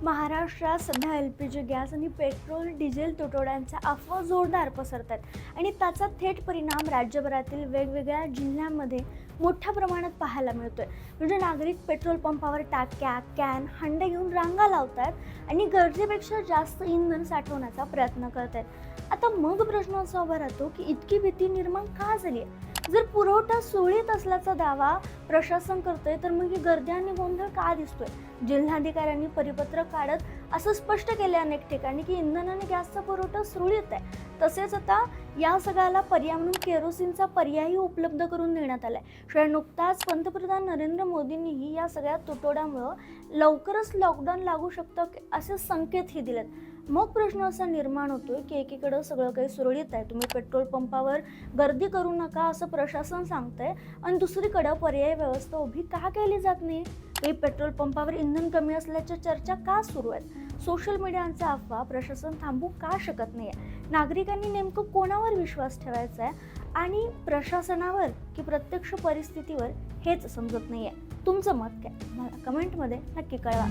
महाराष्ट्रात सध्या LPG gas आणि पेट्रोल डिझेल तुटवड्यांच्या अफवा जोरदार पसरत आहेत आणि त्याचा थेट परिणाम राज्यभरातील वेगवेगळ्या जिल्ह्यांमध्ये मोठ्या प्रमाणात पाहायला मिळतोय. म्हणजे नागरिक पेट्रोल पंपावर टाक्या, कॅन, हंडे घेऊन रांगा लावतात आणि गरजेपेक्षा जास्त इंधन साठवण्याचा प्रयत्न करत आहेत. आता मग प्रश्न असा उभा राहतो की इतकी भीती निर्माण का झाली आहे? जर पुरवठा सुरळीत असल्याचा दावा प्रशासन करतोय तर मग ही गर्दी आणि गोंधळ का दिसतोय? जिल्हाधिकाऱ्यांनी परिपत्रक काढत असं स्पष्ट केले अनेक ठिकाणी की इंधन आणि गॅसचा पुरवठा सुरळीत आहे. तसेच आता या सगळ्याला पर्याय म्हणून केरोसिनचा पर्यायही उपलब्ध करून देण्यात आलाय. शिवाय नुकताच पंतप्रधान नरेंद्र मोदींनीही या सगळ्या तुटवड्यामुळे लवकरच लॉकडाऊन लागू शकतं असे संकेतही दिलेत. मग प्रश्न असा निर्माण होतोय की एकीकडे सगळं काही सुरळीत आहे, तुम्ही पेट्रोल पंपावर गर्दी करू नका असं प्रशासन सांगतंय, आणि दुसरीकडे पर्यायी व्यवस्था उभी का केली जात नाही? काही पेट्रोल पंपावर इंधन कमी असल्याच्या चर्चा का सुरू आहेत? सोशल मीडियाचा अफवा प्रशासन थांबू का शकत नाहीये? नागरिकांनी नेमकं कोणावर विश्वास ठेवायचा आहे आणि प्रशासनावर की प्रत्यक्ष परिस्थितीवर हेच समजत नाहीये. तुमचं मत काय? मला कमेंटमध्ये नक्की कळवा.